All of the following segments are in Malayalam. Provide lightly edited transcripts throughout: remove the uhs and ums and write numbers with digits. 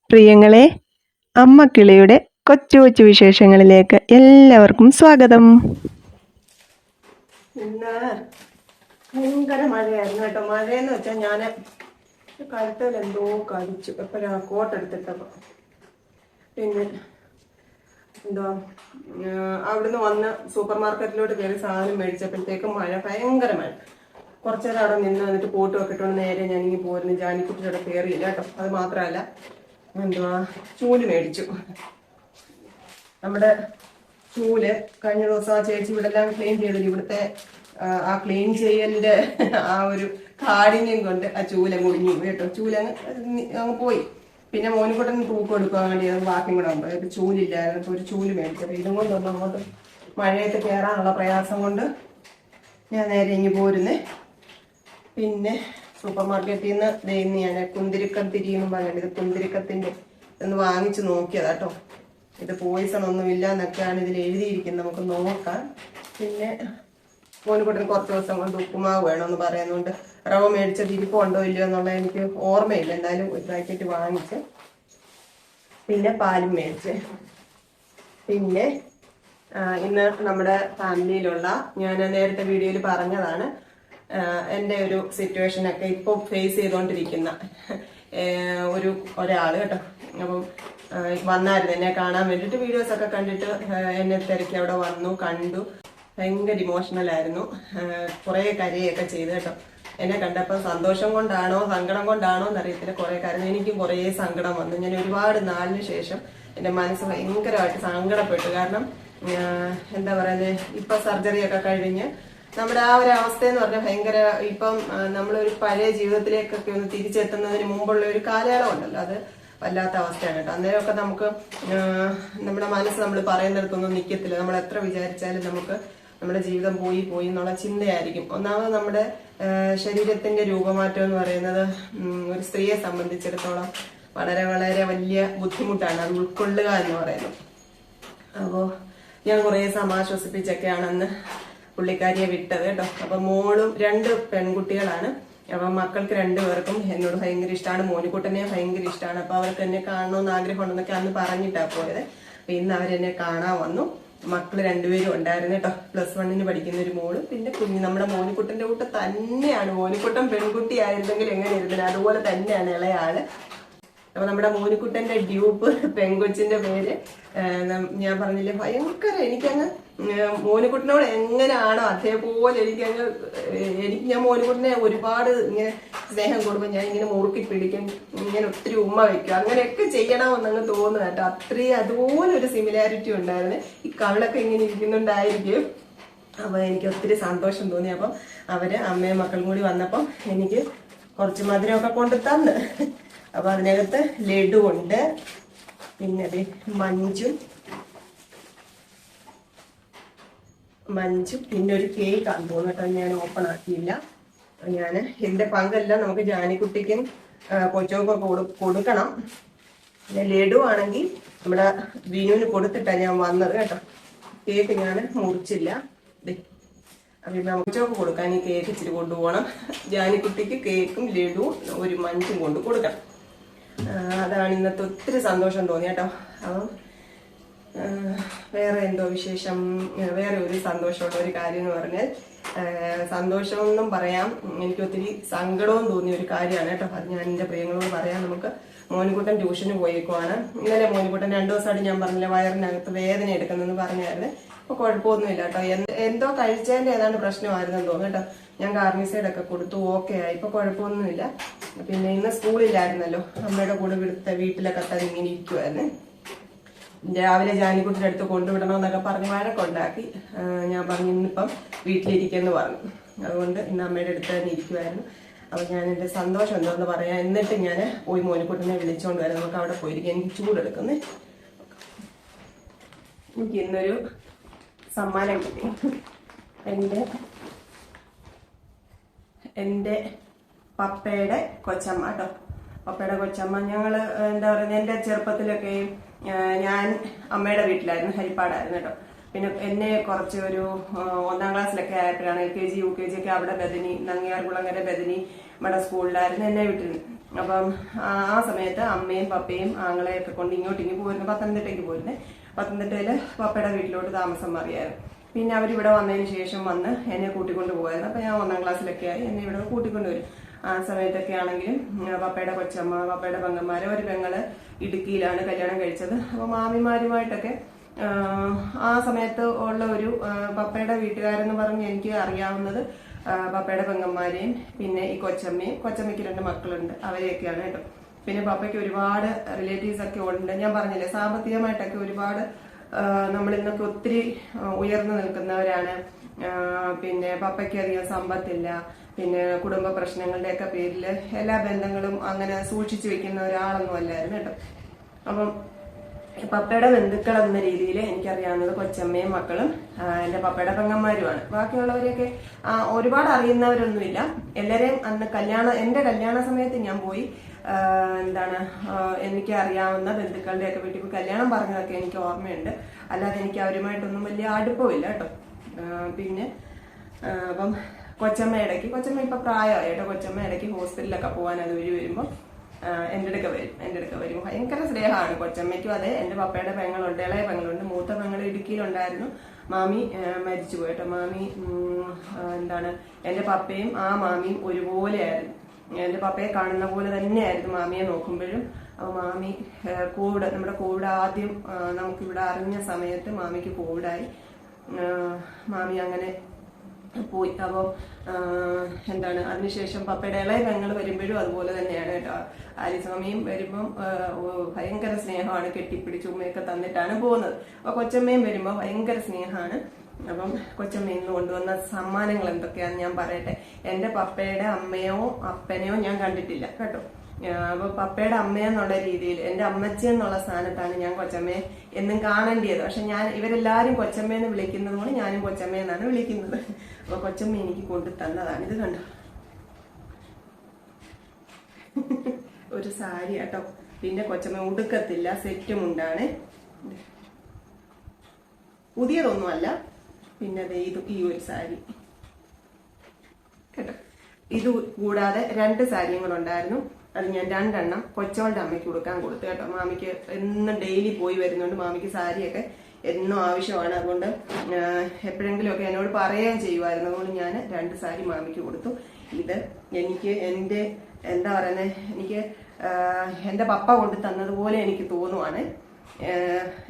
പ്രിയങ്ങളെ, അമ്മക്കിളിയുടെ കൊച്ചു കൊച്ചു വിശേഷങ്ങളിലേക്ക് എല്ലാവർക്കും സ്വാഗതം. ഇന്ന് ഭയങ്കര മഴയായിരുന്നു കേട്ടോ. മഴയെന്ന് വെച്ചാൽ ഞാൻ കഴുത്തിൽ എന്തോ കഴിച്ചു എപ്പോഴാണ് കോട്ടെടുത്തിട്ടപ്പോൾ. പിന്നെ എന്തോ അവിടുന്ന് വന്ന് സൂപ്പർ മാർക്കറ്റിലോട്ട് കയറി സാധനം മേടിച്ചപ്പോഴത്തേക്കും മഴ, ഭയങ്കര മഴ. കുറച്ചു നേരം അവിടെ നിന്ന് വന്നിട്ട് പോട്ട് വെക്കിട്ടോണ്ട് നേരെ ഞാനിങ്ങനെ പോരുന്നു. ജാനിക്കുട്ടിയുടെ കയറിയില്ല കേട്ടോ. അത് മാത്രമല്ല, എന്തുവാ, ചൂല് മേടിച്ചു. നമ്മുടെ ചൂല് കഴിഞ്ഞ ദിവസം ആ ചേച്ചി ഇവിടെ എല്ലാം ക്ലീൻ ചെയ്തില്ല. ഇവിടുത്തെ ആ ക്ലീൻ ചെയ്യലിന്റെ ആ ഒരു കാഠിന്യം കൊണ്ട് ആ ചൂല മുടിഞ്ഞു കേട്ടോ. ചൂലങ്ങ് പോയി. പിന്നെ മോനിക്കുട്ടൻ തൂക്കം എടുക്കാൻ വേണ്ടി അത് ബാക്കിയും കൂടെ ഉണ്ട്. ഒരു ചൂലില്ലായിരുന്നു. ഒരു ചൂല് മേടിച്ചത്. ഇതും കൊണ്ടൊന്നും അങ്ങോട്ട് മഴയത്ത് കയറാനുള്ള പ്രയാസം കൊണ്ട് ഞാൻ നേരെ ഇങ്ങ് പോരുന്നേ. പിന്നെ സൂപ്പർ മാർക്കറ്റിൽ നിന്ന് ഞാൻ കുന്തിരിക്കത്തിരി എന്നും പറഞ്ഞിട്ട്, ഇത് കുന്തിരിക്കത്തിന്റെ ഒന്ന് വാങ്ങിച്ചു നോക്കിയതാട്ടോ. ഇത് പോയിസൺ ഒന്നുമില്ല എന്നൊക്കെയാണ് ഇതിൽ എഴുതിയിരിക്കുന്നത്. നമുക്ക് നോക്കാം. പിന്നെ മോനിക്കുട്ടന് കുറച്ച് ദിവസം കൊണ്ട് ഉപ്പുമാവ് വേണമെന്ന് പറയുന്നുണ്ട്. റവ മേടിച്ചത് ഇരിപ്പുണ്ടോ ഇല്ലയോ എന്നുള്ളത് എനിക്ക് ഓർമ്മയില്ല. എന്തായാലും ഒരു പാക്കറ്റ് വാങ്ങിച്ച്, പിന്നെ പാലും മേടിച്ച്. പിന്നെ ഇന്ന് നമ്മുടെ ഫാമിലിയിലുള്ള, ഞാൻ നേരത്തെ വീഡിയോയിൽ പറഞ്ഞതാണ്, എൻ്റെ ഒരു സിറ്റുവേഷനൊക്കെ ഇപ്പോൾ ഫേസ് ചെയ്തുകൊണ്ടിരിക്കുന്ന ഒരാള് കേട്ടോ. അപ്പം വന്നായിരുന്നു എന്നെ കാണാൻ വേണ്ടിയിട്ട്. വീഡിയോസൊക്കെ കണ്ടിട്ട് എന്നെ തിരക്കി അവിടെ വന്നു, കണ്ടു. ഭയങ്കര ഇമോഷണൽ ആയിരുന്നു. കുറേ കരയൊക്കെ ചെയ്തു കേട്ടോ. എന്നെ കണ്ടപ്പോൾ സന്തോഷം കൊണ്ടാണോ സങ്കടം കൊണ്ടാണോ എന്നറിയത്തില്ല, കുറേ കരഞ്ഞു. എനിക്കും കുറേ സങ്കടം വന്നു. ഞാൻ ഒരുപാട് നാളിന് ശേഷം എൻ്റെ മനസ്സ് ഭയങ്കരമായിട്ട് സങ്കടപ്പെട്ടു. കാരണം എന്താ പറയുന്നത്, ഇപ്പം സർജറിയൊക്കെ കഴിഞ്ഞ് നമ്മുടെ ആ ഒരു അവസ്ഥയെന്ന് പറഞ്ഞാൽ ഭയങ്കര, ഇപ്പം നമ്മളൊരു പഴയ ജീവിതത്തിലേക്കൊക്കെ ഒന്ന് തിരിച്ചെത്തുന്നതിന് മുമ്പുള്ള ഒരു കാലയളവ് ഉണ്ടല്ലോ, അത് വല്ലാത്ത അവസ്ഥയാണ് കേട്ടോ. അന്നേരമൊക്കെ നമുക്ക് നമ്മുടെ മനസ്സ് നമ്മൾ പറയുന്നിടത്തൊന്നും നിൽക്കത്തില്ല. നമ്മൾ എത്ര വിചാരിച്ചാലും നമുക്ക് നമ്മുടെ ജീവിതം പോയി എന്നുള്ള ചിന്തയായിരിക്കും. ഒന്നാമത് നമ്മുടെ ശരീരത്തിന്റെ രൂപമാറ്റം എന്ന് പറയുന്നത് ഒരു സ്ത്രീയെ സംബന്ധിച്ചിടത്തോളം വളരെ വളരെ വലിയ ബുദ്ധിമുട്ടാണ്. അത് ഉൾക്കൊള്ളുക എന്ന് പറയുന്നത്. അപ്പോൾ ഞാൻ കുറേ സമാശ്വസിപ്പിച്ചൊക്കെയാണ് അന്ന് പുള്ളിക്കാരിയെ വിട്ടത് കേട്ടോ. അപ്പൊ മോളും 2 പെൺകുട്ടികളാണ്. അപ്പൊ മക്കൾക്ക് 2 പേർക്കും എന്നോട് ഭയങ്കര ഇഷ്ടമാണ്. മോനിക്കുട്ടനെ ഭയങ്കര ഇഷ്ടമാണ്. അപ്പൊ അവർക്ക് എന്നെ കാണണമെന്ന് ആഗ്രഹമുണ്ടെന്നൊക്കെ അന്ന് പറഞ്ഞിട്ടാ പോയത്. അപ്പൊ ഇന്ന് അവരെന്നെ കാണാൻ വന്നു. മക്കള് 2 പേരും ഉണ്ടായിരുന്നു കേട്ടോ. +1 പഠിക്കുന്ന ഒരു മോള്, പിന്നെ നമ്മുടെ മോനിക്കുട്ടന്റെ കൂട്ട് തന്നെയാണ്. മോനിക്കുട്ടൻ പെൺകുട്ടി ആയിരുന്നെങ്കിൽ എങ്ങനെ ഇരുന്നില്ല, അതുപോലെ തന്നെയാണ് ഇളയാള്. അപ്പൊ നമ്മുടെ മോനിക്കുട്ടന്റെ ഡ്യൂപ്പ് പെൺകൊച്ചിന്റെ പേര് ഞാൻ പറഞ്ഞില്ലേ, ഭയങ്കര എനിക്കങ്ങ് മോനിക്കുട്ടനോട് എങ്ങനെയാണോ അതേപോലെ ഞാൻ മോനിക്കുട്ടനെ ഒരുപാട് ഇങ്ങനെ സ്നേഹം കൊടുക്കും. ഞാൻ ഇങ്ങനെ മുറുക്കി പിടിക്കും, ഇങ്ങനെ ഒത്തിരി ഉമ്മ വയ്ക്കും, അങ്ങനെയൊക്കെ ചെയ്യണമെന്നങ്ങ് തോന്നുന്നു കേട്ടോ. അത്രയും അതുപോലെ ഒരു സിമിലാരിറ്റി ഉണ്ടായിരുന്നു. ഈ കവിളൊക്കെ ഇങ്ങനെ ഇരിക്കുന്നുണ്ടായിരിക്കും. അപ്പൊ എനിക്ക് ഒത്തിരി സന്തോഷം തോന്നി. അപ്പം അവര് അമ്മയും മക്കളും കൂടി വന്നപ്പം എനിക്ക് കുറച്ച് മധുരമൊക്കെ കൊണ്ട് തന്ന്. അപ്പൊ അതിനകത്ത് ലഡു ഉണ്ട്, പിന്നെ മഞ്ചും പിന്നെ ഒരു കേക്ക് ആണ് തോന്നിട്ടോ. ഞാൻ ഓപ്പൺ ആക്കിയില്ല. ഞാൻ എന്റെ പങ്കെല്ലാം നമുക്ക് ജാനിക്കുട്ടിക്കും കൊച്ചോക്കെ കൊടുക്കണം. പിന്നെ ലഡു ആണെങ്കിൽ നമ്മുടെ വിനുവിന് കൊടുത്തിട്ടാണ് ഞാൻ വന്നത് കേട്ടോ. കേക്ക് ഞാൻ മുറിച്ചില്ല. അപ്പൊ കൊച്ചോക്ക് കൊടുക്കാൻ ഈ കേക്ക് ഇച്ചിരി കൊണ്ടുപോകണം. ജാനിക്കുട്ടിക്ക് കേക്കും ലഡുവും ഒരു മഞ്ചും കൊണ്ട് കൊടുക്കണം. അതാണ് ഇന്നത്തെ ഒത്തിരി സന്തോഷം തോന്നി കേട്ടോ. അപ്പം വേറെ എന്തോ വിശേഷം, വേറെ ഒരു സന്തോഷമുള്ള ഒരു കാര്യം എന്ന് പറഞ്ഞാൽ, സന്തോഷമൊന്നും പറയാം, എനിക്ക് ഒത്തിരി സങ്കടവും തോന്നിയ ഒരു കാര്യമാണ് കേട്ടോ. അത് ഞാൻ എൻ്റെ പ്രിയങ്ങളോട് പറയാം. നമുക്ക് മോനിക്കുട്ടൻ ട്യൂഷന് പോയേക്കുവാണ്. ഇന്നലെ മോനിക്കുട്ടൻ 2 ദിവസമായിട്ട് ഞാൻ പറഞ്ഞില്ല വയറിനകത്ത് വേദന എടുക്കുന്നെന്ന് പറഞ്ഞായിരുന്നു. അപ്പൊ കുഴപ്പമൊന്നുമില്ല കേട്ടോ. എന്തോ കഴിച്ചതിന്റെ ഏതാണ്ട് പ്രശ്നമായിരുന്നെന്ന് തോന്നുന്നു കേട്ടോ. ഞാൻ കാർമിസൈഡൊക്കെ കൊടുത്തു, ഓക്കെ ആയി. ഇപ്പൊ കുഴപ്പമൊന്നുമില്ല. പിന്നെ ഇന്ന് സ്കൂളില്ലായിരുന്നല്ലോ, അമ്മയുടെ കൂടെ വീട്ടിലൊക്കെ തന്നെ ഇങ്ങനെ ഇരിക്കുമായിരുന്നു. രാവിലെ ജാനിക്കുട്ടിയുടെ അടുത്ത് കൊണ്ടുവിടണമെന്നൊക്കെ പറഞ്ഞ് വഴക്കുണ്ടാക്കി. ഞാൻ പറഞ്ഞു ഇന്നിപ്പം വീട്ടിലിരിക്കുമെന്ന് പറഞ്ഞു. അതുകൊണ്ട് ഇന്ന് അമ്മയുടെ അടുത്ത് തന്നെ ഇരിക്കുമായിരുന്നു. അപ്പൊ ഞാൻ എൻ്റെ സന്തോഷം എന്താന്ന് പറയാം. എന്നിട്ട് ഞാൻ പോയി മോനിക്കുട്ടിനെ വിളിച്ചുകൊണ്ട് വരാം. നമുക്ക് അവിടെ പോയിരിക്കാം. എനിക്ക് ചൂടെടുക്കുന്നേ. എനിക്ക് ഇന്നൊരു സമ്മാനം കിട്ടി. എൻ്റെ പപ്പയുടെ കൊച്ചമ്മ കേട്ടോ. പപ്പയുടെ കൊച്ചമ്മ. ഞങ്ങള് എന്താ പറയുക, എൻ്റെ ചെറുപ്പത്തിലൊക്കെ ഞാൻ അമ്മയുടെ വീട്ടിലായിരുന്നു, ഹരിപ്പാടായിരുന്നു കേട്ടോ. പിന്നെ എന്നെ കുറച്ച് ഒരു 1ാം ക്ലാസ്സിലൊക്കെ ആയപ്പോഴാണ് LKG UKG ഒക്കെ അവിടെ ബദനി, നങ്ങിയാർകുളങ്ങര ബദനി നമ്മുടെ സ്കൂളിലായിരുന്നു എന്നെ വിട്ടിരുന്നത്. അപ്പം ആ സമയത്ത് അമ്മയും പപ്പയും ആങ്ങളെയൊക്കെ കൊണ്ട് ഇങ്ങോട്ടിങ്ങ് പോയിരുന്നു, പത്തനംതിട്ടയ്ക്ക് പോയിരുന്നേ. പത്തനംതിട്ടയില് പപ്പയുടെ വീട്ടിലോട്ട് താമസം മാറിയായിരുന്നു. പിന്നെ അവരിവിടെ വന്നതിന് ശേഷം വന്ന് എന്നെ കൂട്ടിക്കൊണ്ട് പോകുമായിരുന്നു. അപ്പൊ ഞാൻ 1ാം ക്ലാസ്സിലൊക്കെ ആയി, എന്നെ ഇവിടെ കൂട്ടിക്കൊണ്ടുവരും. ആ സമയത്തൊക്കെ ആണെങ്കിലും പപ്പയുടെ കൊച്ചമ്മ, പപ്പയുടെ പെങ്ങന്മാര്, ഒരു പെങ്ങള് ഇടുക്കിയിലാണ് കല്യാണം കഴിച്ചത്. അപ്പൊ മാമിമാരുമായിട്ടൊക്കെ ആ സമയത്ത് ഉള്ള ഒരു പപ്പയുടെ വീട്ടുകാരെന്ന് പറഞ്ഞ് എനിക്ക് അറിയാവുന്നത് പപ്പയുടെ പെങ്ങന്മാരെയും പിന്നെ ഈ കൊച്ചമ്മയ്ക്ക് 2 മക്കളുണ്ട്, അവരെയൊക്കെയാണ് കേട്ടോ. പിന്നെ പപ്പയ്ക്ക് ഒരുപാട് റിലേറ്റീവ്സ് ഒക്കെ ഉണ്ട്. ഞാൻ പറഞ്ഞില്ലേ, സാമ്പത്തികമായിട്ടൊക്കെ ഒരുപാട് നമ്മളിന്നൊക്കെ ഒത്തിരി ഉയർന്നു നിൽക്കുന്നവരാണ്. പിന്നെ പപ്പയ്ക്ക് അധികം സമ്പത്തില്ല. പിന്നെ കുടുംബ പ്രശ്നങ്ങളുടെയൊക്കെ പേരിൽ എല്ലാ ബന്ധങ്ങളും അങ്ങനെ സൂക്ഷിച്ചു വെക്കുന്ന ഒരാളൊന്നും അല്ലായിരുന്നു കേട്ടോ. അപ്പം പപ്പയുടെ ബന്ധുക്കൾ എന്ന രീതിയിൽ എനിക്കറിയാവുന്നത് കൊച്ചമ്മയും മക്കളും എന്റെ പപ്പയുടെ പെങ്ങന്മാരുമാണ്. ബാക്കിയുള്ളവരെയൊക്കെ ഒരുപാട് അറിയുന്നവരൊന്നുമില്ല. എല്ലാരെയും അന്ന് എന്റെ കല്യാണ സമയത്ത് ഞാൻ പോയി എനിക്ക് അറിയാവുന്ന ബന്ധുക്കളുടെയൊക്കെ വീട്ടിൽ പോയി കല്യാണം പറഞ്ഞതൊക്കെ എനിക്ക് ഓർമ്മയുണ്ട്. അല്ലാതെ എനിക്ക് അവരുമായിട്ടൊന്നും വലിയ അടുപ്പമില്ല കേട്ടോ. പിന്നെ അപ്പം കൊച്ചമ്മ ഇപ്പൊ പ്രായമായി കേട്ടോ. കൊച്ചമ്മ ഇടയ്ക്ക് ഹോസ്പിറ്റലിലൊക്കെ പോകാൻ അത് വരുമ്പോൾ എൻ്റെ അടുക്ക വരും. ഭയങ്കര സ്നേഹമാണ് കൊച്ചമ്മയ്ക്കും. അതെ, എന്റെ പപ്പയുടെ പെങ്ങളുണ്ട്, ഇളയ പെങ്ങളുണ്ട്. മൂത്ത പെങ്ങൾ ഇടുക്കിയിലുണ്ടായിരുന്നു, മാമി മരിച്ചു പോയിട്ടോ. മാമി എന്റെ പപ്പയും ആ മാമിയും ഒരുപോലെയായിരുന്നു. എന്റെ പപ്പയെ കാണുന്ന പോലെ തന്നെയായിരുന്നു മാമിയെ നോക്കുമ്പോഴും. അപ്പൊ മാമി നമ്മുടെ കോവിഡ് ആദ്യം നമുക്കിവിടെ അറിഞ്ഞ സമയത്ത് മാമിക്ക് കോവിഡായി. മാമി അങ്ങനെ പോയി. അപ്പോൾ അതിനുശേഷം പപ്പയുടെ ഇളയ പെങ്ങൾ വരുമ്പോഴും അതുപോലെ തന്നെയാണ് കേട്ടോ. ആലിസ്വാമിയും വരുമ്പം ഭയങ്കര സ്നേഹമാണ്, കെട്ടിപ്പിടിച്ച് ഉമ്മയൊക്കെ തന്നിട്ടാണ് പോകുന്നത്. അപ്പൊ കൊച്ചമ്മയും വരുമ്പോ ഭയങ്കര സ്നേഹമാണ്. അപ്പം കൊച്ചമ്മ ഇന്ന് കൊണ്ടുവന്ന സമ്മാനങ്ങൾ എന്തൊക്കെയാന്ന് ഞാൻ പറയട്ടെ. എന്റെ പപ്പയുടെ അമ്മയോ അപ്പനെയോ ഞാൻ കണ്ടിട്ടില്ല കേട്ടോ. അപ്പൊ പപ്പയുടെ അമ്മയെന്നുള്ള രീതിയിൽ എന്റെ അമ്മച്ചി എന്നുള്ള സ്ഥാനത്താണ് ഞാൻ കൊച്ചമ്മയെ എന്നും കാണേണ്ടിയത്. പക്ഷെ ഇവരെല്ലാരും കൊച്ചമ്മയെന്ന് വിളിക്കുന്നത് കൊണ്ട് ഞാനും കൊച്ചമ്മയെന്നാണ് വിളിക്കുന്നത്. അപ്പൊ കൊച്ചമ്മ എനിക്ക് കൊണ്ടു തന്നതാണ്. ഇത് കണ്ടോ, ഒരു സാരി കേട്ടോ. പിന്നെ കൊച്ചമ്മ ഉടുക്കത്തില്ല, സെറ്റും ഉണ്ടാണ്, പുതിയതൊന്നുമല്ല. പിന്നെ ഈ ഒരു സാരി കേട്ടോ. ഇത് കൂടാതെ 2 സാരിയും കൂടെ ഉണ്ടായിരുന്നു. അത് ഞാൻ 2 എണ്ണം കൊച്ചോളുടെ അമ്മയ്ക്ക് കൊടുക്കാൻ കൊടുത്തു കേട്ടോ. മാമിക്ക് എന്നും ഡെയിലി പോയി വരുന്നുണ്ട്, മാമിക്ക് സാരിയൊക്കെ എന്നും ആവശ്യമാണ്. അതുകൊണ്ട് എപ്പോഴെങ്കിലും ഒക്കെ എന്നോട് പറയുകയും ചെയ്യുമായിരുന്നു. അതുകൊണ്ട് ഞാൻ 2 സാരി മാമിക്ക് കൊടുത്തു. ഇത് എനിക്ക് എനിക്ക് എന്റെ പപ്പ കൊണ്ട് തന്നതുപോലെ എനിക്ക് തോന്നുവാണ്.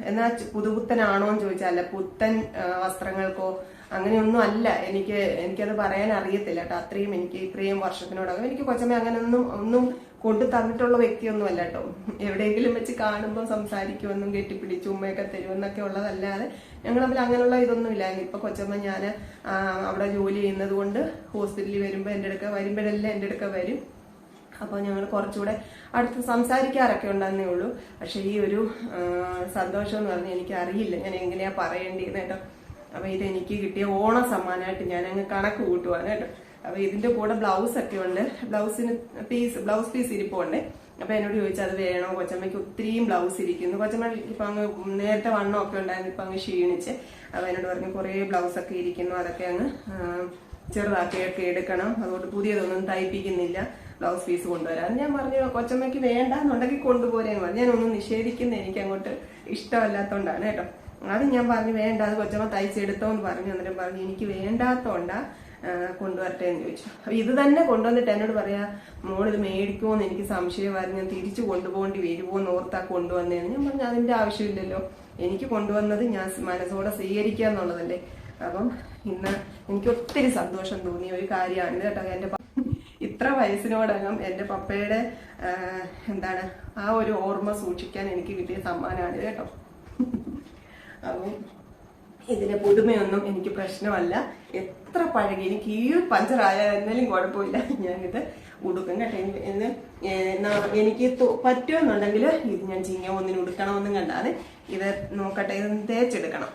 എന്നാൽ പുതുപുത്തനാണോ എന്ന് ചോദിച്ചാൽ അല്ല, പുത്തൻ വസ്ത്രങ്ങൾക്കോ അങ്ങനെയൊന്നും അല്ല. എനിക്കത് പറയാൻ അറിയത്തില്ല കേട്ടോ. ഇത്രയും വർഷത്തിനോടകം എനിക്ക് കൊച്ചമ്മ അങ്ങനെ ഒന്നും കൊണ്ടു തന്നിട്ടുള്ള വ്യക്തിയൊന്നും അല്ല കേട്ടോ. എവിടെയെങ്കിലും വെച്ച് കാണുമ്പോൾ സംസാരിക്കുമെന്നും കെട്ടിപ്പിടിച്ചു ഉമ്മയൊക്കെ തരുമെന്നൊക്കെ ഉള്ളതല്ലാതെ ഞങ്ങൾ തമ്മിൽ അങ്ങനെയുള്ള ഇതൊന്നും ഇല്ലായിരുന്നു. ഇപ്പൊ കൊച്ചമ്മ ഞാൻ അവിടെ ജോലി ചെയ്യുന്നത് കൊണ്ട് ഹോസ്പിറ്റലിൽ വരുമ്പോ വരുമ്പോഴെല്ലാം എന്റെ അടുക്ക വരും. അപ്പോൾ ഞങ്ങൾ കുറച്ചുകൂടെ അടുത്ത് സംസാരിക്കാറൊക്കെ ഉണ്ടെന്നേ ഉള്ളൂ. പക്ഷെ ഈ ഒരു സന്തോഷം എന്ന് പറഞ്ഞാൽ എനിക്ക് അറിയില്ല ഞാൻ എങ്ങനെയാ പറയേണ്ടിയെന്ന് കേട്ടോ. അപ്പൊ ഇത് എനിക്ക് കിട്ടിയ ഓണ സമ്മാനമായിട്ട് ഞാൻ അങ്ങ് കണക്ക് കൂട്ടുവാണ് കേട്ടോ. അപ്പൊ ഇതിന്റെ കൂടെ ബ്ലൗസ് ഒക്കെ ഉണ്ട്. ബ്ലൗസ് പീസ് ഇരിപ്പുണ്ട്. അപ്പൊ എന്നോട് ചോദിച്ചാൽ അത് വേണോ, കൊച്ചമ്മയ്ക്ക് ഒത്തിരിയും ബ്ലൗസ് ഇരിക്കുന്നു. കൊച്ചമ്മ ഇപ്പൊ അങ്ങ് നേരത്തെ വണ്ണമൊക്കെ ഉണ്ടായിരുന്നു, ഇപ്പൊ അങ്ങ് ക്ഷീണിച്ച്. അപ്പൊ എന്നോട് പറഞ്ഞു കുറെ ബ്ലൗസ് ഒക്കെ ഇരിക്കുന്നു, അതൊക്കെ അങ്ങ് ചെറുതാക്കിയൊക്കെ എടുക്കണം, അതുകൊണ്ട് പുതിയതൊന്നും തയ്പ്പിക്കുന്നില്ല, ബ്ലൗസ് പീസ് കൊണ്ടുവരാൻ. ഞാൻ പറഞ്ഞു കൊച്ചമ്മയ്ക്ക് വേണ്ടെന്നുണ്ടെങ്കിൽ കൊണ്ടുപോരാൻ പറഞ്ഞു. ഞാനൊന്നും നിഷേധിക്കുന്ന എനിക്ക് അങ്ങോട്ട് ഇഷ്ടമല്ലാത്തോണ്ടാണ് കേട്ടോ. അത് ഞാൻ പറഞ്ഞു വേണ്ട, അത് കൊച്ചമ്മ തയ്ച്ചെടുത്തോന്ന് പറഞ്ഞു. അന്നേരം പറഞ്ഞു എനിക്ക് വേണ്ടാത്തോണ്ടാ കൊണ്ടുവരട്ടെ എന്ന് ചോദിച്ചു. അപ്പൊ ഇത് തന്നെ കൊണ്ടുവന്നിട്ട് എന്നോട് പറയാ, മോളിത് മേടിക്കുമോന്ന് എനിക്ക് സംശയമായിരുന്നു, ഞാൻ തിരിച്ചു കൊണ്ടുപോകേണ്ടി വരുമോന്ന് ഓർത്താ കൊണ്ടുവന്നേന്ന്. ഞാൻ പറഞ്ഞു അതിന്റെ ആവശ്യമില്ലല്ലോ, എനിക്ക് കൊണ്ടുവന്നത് ഞാൻ മനസ്സോടെ സ്വീകരിക്കുക എന്നുള്ളതല്ലേ. അപ്പം ഇന്ന് എനിക്ക് ഒത്തിരി സന്തോഷം തോന്നിയ ഒരു കാര്യമാണ് കേട്ടോ. എന്റെ ഇത്ര വയസ്സിനോടകം എന്റെ പപ്പയുടെ ആ ഒരു ഓർമ്മ സൂക്ഷിക്കാൻ എനിക്ക് കിട്ടിയ സമ്മാനമാണ് കേട്ടോ. അപ്പം ഇതിന്റെ പുതുമയൊന്നും എനിക്ക് പ്രശ്നമല്ല. എത്ര പഴകി എനിക്ക് ഈ പഞ്ചറായാലും കുഴപ്പമില്ല, ഞാനിത് ഉടുക്കും കേട്ടോ. എനിക്ക് പറ്റുമെന്നുണ്ടെങ്കിൽ ഇത് ഞാൻ ഒന്നിന് ഉടുക്കണമെന്നും കണ്ടാതെ ഇത് നോക്കട്ടെ, ഇത് തേച്ചെടുക്കണം.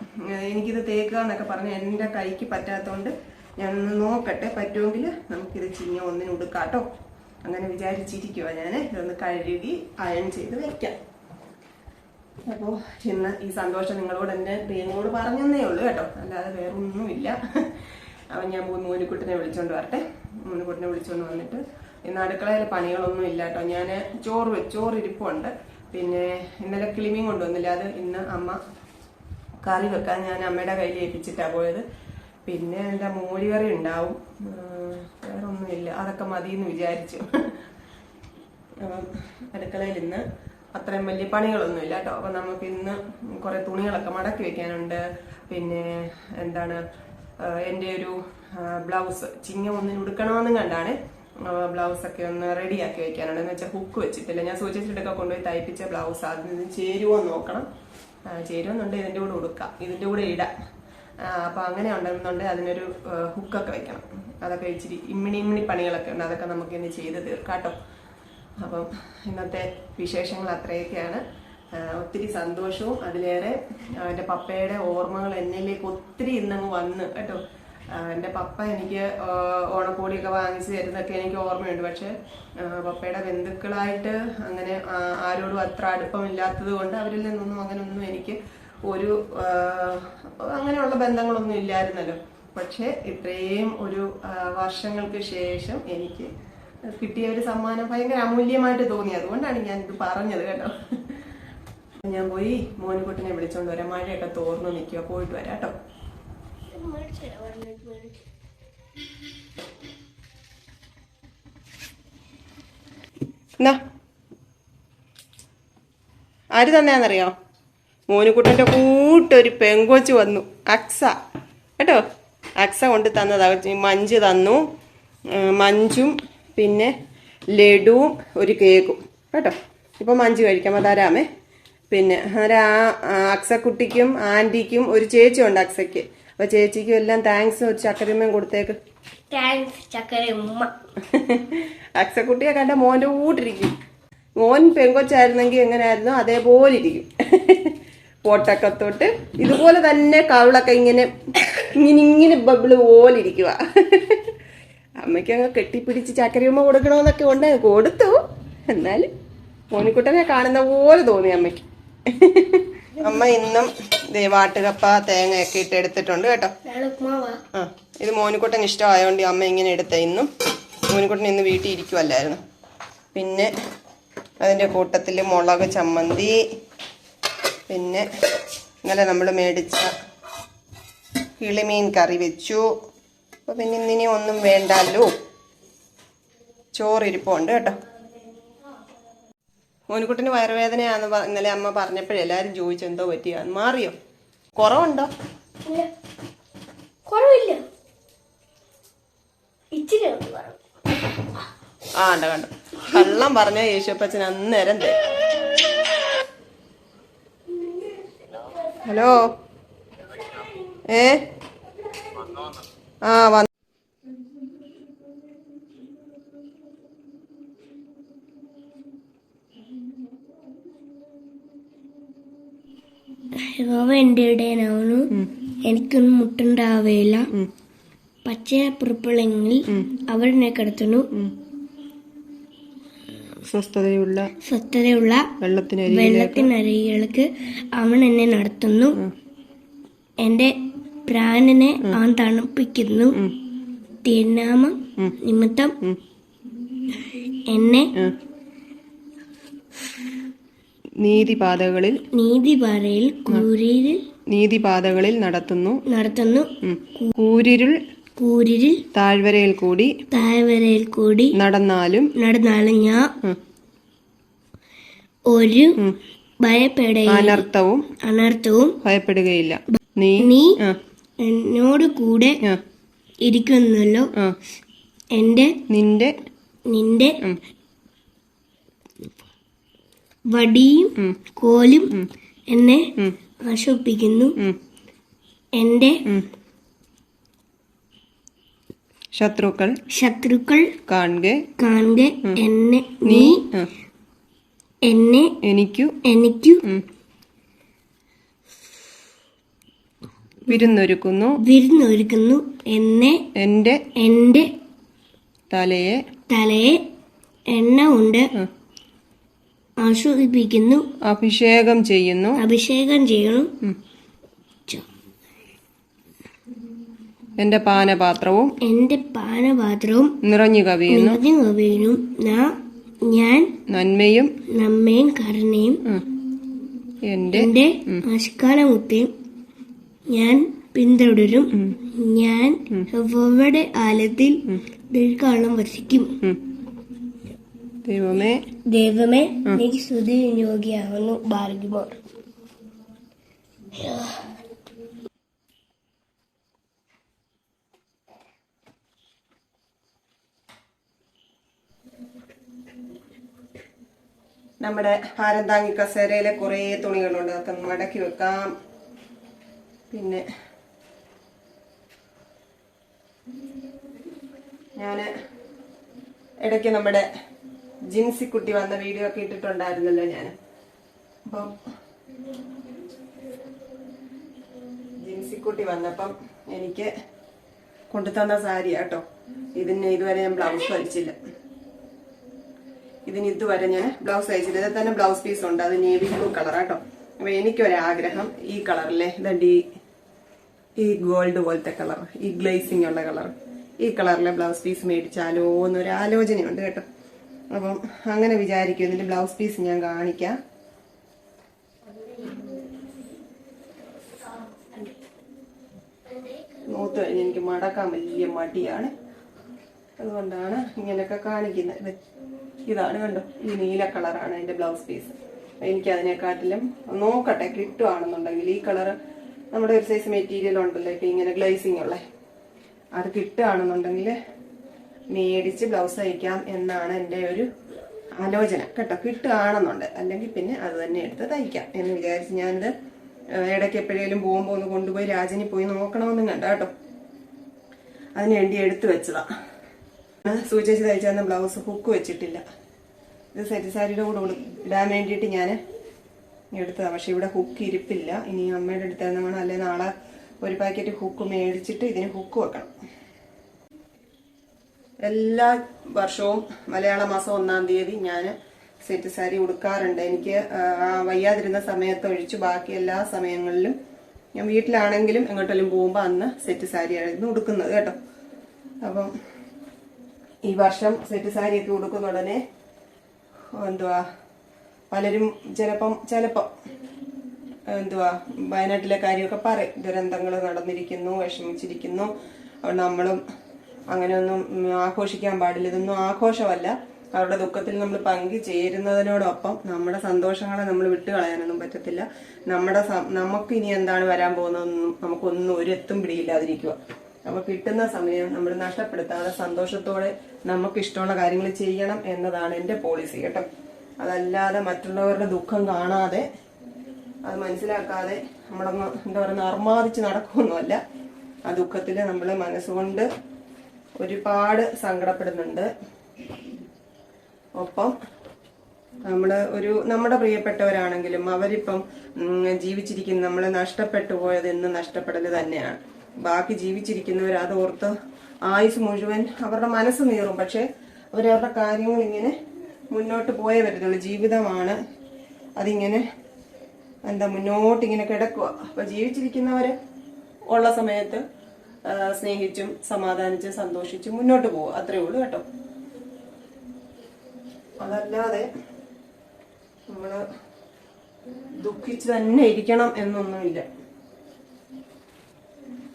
എനിക്കിത് തേക്കുക എന്നൊക്കെ പറഞ്ഞാൽ എന്റെ കൈക്ക് പറ്റാത്തതുകൊണ്ട് ഞാനൊന്ന് നോക്കട്ടെ, പറ്റുമെങ്കിൽ നമുക്കിത് ഒന്നിന് ഉടുക്കാട്ടോ. അങ്ങനെ വിചാരിച്ചിരിക്കുക ഞാൻ. ഇതൊന്ന് കഴുകി അയൺ ചെയ്ത് വെക്കാം. അപ്പോ ഇന്ന് ഈ സന്തോഷം നിങ്ങളോട് പറഞ്ഞേ ഉള്ളൂ കേട്ടോ, അല്ലാതെ വേറൊന്നുമില്ല. അവൻ ഞാൻ മോനിക്കുട്ടിനെ വിളിച്ചോണ്ട് വരട്ടെ. മോനിക്കുട്ടിനെ വിളിച്ചോണ്ട് വന്നിട്ട് ഇന്ന് അടുക്കളയിൽ പണികളൊന്നും ഇല്ല കേട്ടോ. ഞാൻ ചോറ് ഇരിപ്പുണ്ട്. പിന്നെ ഇന്നലെ ക്ലീനിങ് കൊണ്ടുവന്നില്ല, അത് ഇന്ന് അമ്മ കറി വെക്കാൻ ഞാൻ അമ്മയുടെ കയ്യിൽ ഏൽപ്പിച്ചിട്ടാണ് പോയത്. പിന്നെ എന്താ മോരുകറി ഉണ്ടാവും, വേറെ ഒന്നുമില്ല, അതൊക്കെ മതിയെന്ന് വിചാരിച്ചു. അടുക്കളയിൽ ഇന്ന് അത്രയും വലിയ പണികളൊന്നുമില്ല കേട്ടോ. അപ്പം നമുക്ക് ഇന്ന് കുറേ തുണികളൊക്കെ മടക്കി വെക്കാനുണ്ട്. പിന്നെ എന്താണ്, എൻ്റെ ഒരു ബ്ലൗസ് ചിങ്ങ ഒന്നിന് ഉടുക്കണമെന്നും കണ്ടാണ് ബ്ലൗസൊക്കെ ഒന്ന് റെഡിയാക്കി വെക്കാനുണ്ട്. എന്ന് വെച്ചാൽ ഹുക്ക് വെച്ചിട്ടില്ല, ഞാൻ സൂചിച്ചിട്ടൊക്കെ കൊണ്ടുപോയി തയ്പ്പിച്ച ബ്ലൗസ്, അതിന് ചേരുവോ നോക്കണം. ചേരുവെന്നുണ്ട് ഇതിൻ്റെ കൂടെ ഉടുക്കാം, ഇതിൻ്റെ കൂടെ ഇടാം. അപ്പം അങ്ങനെ ഉണ്ടെന്നുണ്ട് അതിനൊരു ഹുക്കൊക്കെ വെക്കണം. അതൊക്കെ ഇച്ചിരി ഇമ്മിണി പണികളൊക്കെ ഉണ്ട്, അതൊക്കെ നമുക്ക് ഇന്ന് ചെയ്ത് തീർക്കാം കേട്ടോ. അപ്പം ഇന്നത്തെ വിശേഷങ്ങൾ അത്രയൊക്കെയാണ്. ഒത്തിരി സന്തോഷവും അതിലേറെ എൻ്റെ പപ്പയുടെ ഓർമ്മകൾ എന്നിലേക്ക് ഒത്തിരി ഇന്നങ്ങ് വന്ന് കേട്ടോ. എൻ്റെ പപ്പ എനിക്ക് ഓണക്കോടിയൊക്കെ വാങ്ങിച്ചു തരുന്നതൊക്കെ എനിക്ക് ഓർമ്മയുണ്ട്. പക്ഷെ പപ്പയുടെ ബന്ധുക്കളായിട്ട് അങ്ങനെ ആരോടും അത്ര അടുപ്പമില്ലാത്തത് കൊണ്ട് അവരിൽ നിന്നൊന്നും അങ്ങനെയൊന്നും എനിക്ക് ഒരു അങ്ങനെയുള്ള ബന്ധങ്ങളൊന്നും ഇല്ലായിരുന്നല്ലോ. പക്ഷെ ഇത്രയും ഒരു വർഷങ്ങൾക്ക് ശേഷം എനിക്ക് കിട്ടിയ ഒരു സമ്മാനം ഭയങ്കര അമൂല്യമായിട്ട് തോന്നി. അതുകൊണ്ടാണ് ഞാൻ ഇത് പറഞ്ഞത് കേട്ടോ. ഞാൻ പോയി മോനുകുട്ടിനെ വിളിച്ചോണ്ട് വരാം. മഴയൊക്കെ തോർന്നു നിൽക്കുക, പോയിട്ട് വരാം കേട്ടോ. എന്നാ ആര് തന്നെയാണെന്നറിയോ? മോനുകുട്ടൻ്റെ കൂട്ടൊരു പെങ്കൊച്ച് വന്നു, അക്സ കേട്ടോ. അക്സ കൊണ്ട് തന്നതാ. മഞ്ച് തന്നു, മഞ്ചും പിന്നെ ലഡുവും ഒരു കേക്കും കേട്ടോ. ഇപ്പം മഞ്ച് കഴിക്കാം, തരാമേ. പിന്നെ അക്സക്കുട്ടിക്കും ആൻറ്റിക്കും ഒരു ചേച്ചി ഉണ്ട് അക്സയ്ക്ക്. അപ്പൊ ചേച്ചിക്കും എല്ലാം താങ്ക്സ്, ഒരു ചക്കരമ്മയും കൊടുത്തേക്ക്. അക്സക്കുട്ടിയെ കണ്ട മോന്റെ കൂട്ടിരിക്കും. മോൻ പെങ്കൊച്ചായിരുന്നെങ്കിൽ എങ്ങനെയായിരുന്നു അതേപോലെ ഇരിക്കും. പൊട്ടൊക്കെ തൊട്ട് ഇതുപോലെ തന്നെ കവിളൊക്കെ ഇങ്ങനെ ബബിള് പോലെ ഇരിക്കുക. അമ്മയ്ക്ക് അങ്ങ് കെട്ടിപ്പിടിച്ച് ചക്കരയമ്മ കൊടുക്കണമെന്നൊക്കെ ഉണ്ട്, കൊടുത്തു. എന്നാലും മോനിക്കുട്ടനെ കാണുന്ന പോലെ തോന്നി അമ്മയ്ക്ക്. അമ്മ ഇന്നും വാട്ടുകപ്പ തേങ്ങയൊക്കെ ഇട്ട് എടുത്തിട്ടുണ്ട് കേട്ടോ. ഇത് മോനിക്കുട്ടൻ ഇഷ്ടമായതുകൊണ്ട് അമ്മ ഇങ്ങനെ എടുത്ത. ഇന്നും മോനിക്കുട്ടൻ ഇന്ന് വീട്ടിൽ ഇരിക്കുമല്ലായിരുന്നു. പിന്നെ അതിൻ്റെ കൂട്ടത്തിൽ മുളക് ചമ്മന്തി, പിന്നെ ഇന്നലെ നമ്മൾ മേടിച്ച കിളിമീൻ കറി വെച്ചു. അപ്പോൾ പിന്നെ ഇന്നിനി ഒന്നും വേണ്ടല്ലോ, ചോറിരിപ്പുണ്ട് കേട്ടോ. മോനുകുട്ടിന് വയറുവേദനയാന്ന് ഇന്നലെ അമ്മ പറഞ്ഞപ്പോഴേ എല്ലാവരും ചോദിച്ചു എന്തോ പറ്റിയാന്ന്. മാറിയോ? കുറവുണ്ടോ? ആ കണ്ടോ, കള്ളം പറഞ്ഞ യേശുപ്പച്ചൻ അന്നേരം തരും. ഹലോ, വന്നു. എൻ്റെ ഇടയനാവുന്നു, എനിക്കൊന്നും മുട്ടുണ്ടാവുകയില്ല. പച്ചപ്പുറപ്പുള്ളെങ്കിൽ അവരെന്നെ കിടത്തുന്നു. സ്വസ്ഥതയുള്ള വെള്ളത്തിനരികൾക്ക് അവൻ എന്നെ നടത്തുന്നു. എന്റെ പ്രാണനെ അവൻ തണുപ്പിക്കുന്നു. തിരുനാമം നിമിത്തം എന്നെ നീതിപാതകളിൽ നടത്തുന്നു. കൂരിരുൾ താഴ്വരയിൽ കൂടി നടന്നാലും ഞാൻ ഒരു അനർത്ഥവും ഭയപ്പെടുകയില്ല. നീ എന്നോട് കൂടെ ഇരിക്കുന്നല്ലോ. നിന്റെ വടിയും കോലും എന്നെ ആശ്വസിപ്പിക്കുന്നു. എന്റെ ശത്രുക്കൾ കാണുക എന്നെ എനിക്കു വിരുന്നൊരുക്കുന്നു. എന്റെ തലയെ എണ്ണ കൊണ്ട് ആശ്വസിപ്പിക്കുന്നു. അഭിഷേകം ചെയ്യുന്നു. എന്റെ പാനപാത്രവും നിറഞ്ഞു കവിയുന്നു. ഞാൻ നന്മയും കരുണയും എന്റെ ആശുകാലമുത്തെയും ഞാൻ പിന്തുടരും. ഞാൻ യഹോവയുടെ ആലയത്തിൽ ദീർഘകാലം വസിക്കും. ദൈവമേ എനിക്ക് സ്തുതി യോഗ്യമാകുന്നു. ഭാഗ്യമോർ. നമ്മുടെ ഭാരം താങ്ങി കസേരയിലെ കുറേ തുണികളുണ്ട്, അതൊക്കെ മടക്കി വെക്കാം. പിന്നെ ഞാന് ഇടയ്ക്ക് നമ്മുടെ ജിൻസിക്കുട്ടി വന്ന വീഡിയോ ഒക്കെ ഇട്ടിട്ടുണ്ടായിരുന്നല്ലോ ഞാൻ. അപ്പം ജിൻസിക്കുട്ടി വന്നപ്പം എനിക്ക് കൊണ്ടുതന്ന സാരി കേട്ടോ. ഇതുവരെ ഞാൻ ബ്ലൗസ് തയ്ച്ചില്ല. ഇതുവരെ ഞാൻ ബ്ലൗസ് തയ്ച്ചില്ല. ഇതിൽ തന്നെ ബ്ലൗസ് പീസ് ഉണ്ട്, അത് നേവി ബ്ലൂ കളർ കേട്ടോ. അപ്പൊ എനിക്കൊരാഗ്രഹം ഈ കളറിലെ ഈ ഗോൾഡ് പോലത്തെ കളർ, ഈ ഗ്ലേസിംഗ് ഉള്ള കളർ, ഈ കളറിലെ ബ്ലൗസ് പീസ് മേടിച്ചാലോ എന്നൊരു ആലോചനയുണ്ട് കേട്ടോ. അപ്പം അങ്ങനെ വിചാരിക്കും. ഇതിന്റെ ബ്ലൗസ് പീസ് ഞാൻ കാണിക്കാം. മൂത്ത് കഴിഞ്ഞ് എനിക്ക് മടക്കാൻ വലിയ മടിയാണ്, അതുകൊണ്ടാണ് ഇങ്ങനെയൊക്കെ കാണിക്കുന്നത്. ഇതാണ് കണ്ടോ, ഈ നീല കളറാണ് അതിന്റെ ബ്ലൗസ് പീസ്. എനിക്ക് അതിനെക്കാട്ടിലും നോക്കട്ടെ, കിട്ടുകയാണെന്നുണ്ടെങ്കിൽ ഈ കളറ് നമ്മുടെ ഒരു സൈസ് മെറ്റീരിയൽ ഉണ്ടല്ലോ ഇപ്പൊ ഇങ്ങനെ ഗ്ലേസിംഗ് ഉള്ള, അത് കിട്ടുകയാണെന്നുണ്ടെങ്കിൽ മേടിച്ച് ബ്ലൗസ് തയ്ക്കാം എന്നാണ് എൻ്റെ ഒരു ആലോചന കേട്ടോ. കിട്ടുകയാണെന്നുണ്ട്, അല്ലെങ്കിൽ പിന്നെ അത് തന്നെ എടുത്ത് തയ്ക്കാം എന്ന് വിചാരിച്ച് ഞാനിത് ഇടയ്ക്ക് എപ്പോഴേലും പോകുമ്പോൾ ഒന്ന് കൊണ്ടുപോയി രാജനി പോയി നോക്കണമെന്നും കണ്ട കേട്ടോ. അതിനുവേണ്ടി എടുത്തു വെച്ചതാ. സൂചിച്ച് തയ്ച്ചാൽ ബ്ലൗസ് ഹുക്ക് വെച്ചിട്ടില്ല. ഇത് സെറ്റ് സാരിയുടെ കൂടെ ഇടാൻ വേണ്ടിയിട്ട് ഞാൻ എടുത്തതാണ്. പക്ഷെ ഇവിടെ ഹുക്ക് ഇരിപ്പില്ല. ഇനി അമ്മയുടെ അടുത്തായിരുന്നു വേണം, അല്ലെങ്കിൽ നാളെ ഒരു പാക്കറ്റ് ഹുക്ക് മേടിച്ചിട്ട് ഇതിന് ഹുക്ക് വെക്കണം. എല്ലാ വർഷവും മലയാള മാസം 1-ാം തീയതി ഞാൻ സെറ്റ് സാരി ഉടുക്കാറുണ്ട്. എനിക്ക് വയ്യാതിരുന്ന സമയത്ത് ഒഴിച്ച് ബാക്കി എല്ലാ സമയങ്ങളിലും ഞാൻ വീട്ടിലാണെങ്കിലും എങ്ങോട്ടെങ്കിലും പോകുമ്പോൾ അന്ന് സെറ്റ് സാരി ആയിരുന്നു ഉടുക്കുന്നത് കേട്ടോ. അപ്പം ഈ വർഷം സെറ്റ് സാരിയൊക്കെ ഉടുക്കുന്ന ഉടനെ പലരും ചിലപ്പം വയനാട്ടിലെ കാര്യമൊക്കെ പറയും. ദുരന്തങ്ങൾ നടന്നിരിക്കുന്നു, വിഷമിച്ചിരിക്കുന്നു, അതുകൊണ്ട് നമ്മളും അങ്ങനെയൊന്നും ആഘോഷിക്കാൻ പാടില്ല. ഇതൊന്നും ആഘോഷമല്ല. അവരുടെ ദുഃഖത്തിൽ നമ്മൾ പങ്കുചേരുന്നതിനോടൊപ്പം നമ്മുടെ സന്തോഷങ്ങളെ നമ്മൾ വിട്ടുകളയാനൊന്നും പറ്റത്തില്ല. നമുക്ക് ഇനി എന്താണ് വരാൻ പോകുന്നതെന്നും നമുക്കൊന്നും ഒരെത്തും പിടിയില്ലാതിരിക്കുക. അപ്പൊ കിട്ടുന്ന സമയം നമ്മൾ നഷ്ടപ്പെടുത്താതെ സന്തോഷത്തോടെ നമുക്ക് ഇഷ്ടമുള്ള കാര്യങ്ങൾ ചെയ്യണം എന്നതാണ് എന്റെ പോളിസി കേട്ടോ. അതല്ലാതെ മറ്റുള്ളവരുടെ ദുഃഖം കാണാതെ അത് മനസ്സിലാക്കാതെ നമ്മളൊന്ന് അർമാദിച്ച് നടക്കുമൊന്നുമല്ല. ആ ദുഃഖത്തില് നമ്മൾ മനസ്സുകൊണ്ട് ഒരുപാട് സങ്കടപ്പെടുന്നുണ്ട്. ഒപ്പം നമ്മുടെ പ്രിയപ്പെട്ടവരാണെങ്കിലും അവരിപ്പം ജീവിച്ചിരിക്കുന്ന നമ്മളെ നഷ്ടപ്പെട്ടു പോയത് എന്ന് നഷ്ടപ്പെടൽ തന്നെയാണ്. ബാക്കി ജീവിച്ചിരിക്കുന്നവർ അതോർത്ത് ആയുസ് മുഴുവൻ അവരുടെ മനസ്സ് നീറും. പക്ഷെ അവരവരുടെ കാര്യങ്ങൾ ഇങ്ങനെ മുന്നോട്ട് പോയേ പറ്റത്തുള്ളൂ. ജീവിതമാണ് അതിങ്ങനെ മുന്നോട്ടിങ്ങനെ കിടക്കുക. അപ്പൊ ജീവിച്ചിരിക്കുന്നവര് ഉള്ള സമയത്ത് സ്നേഹിച്ചും സമാധാനിച്ചും സന്തോഷിച്ചും മുന്നോട്ട് പോകും. അത്രേ ഉള്ളൂ കേട്ടോ. അതല്ലാതെ നമ്മള് ദുഃഖിച്ച് തന്നെ ഇരിക്കണം എന്നൊന്നുമില്ല.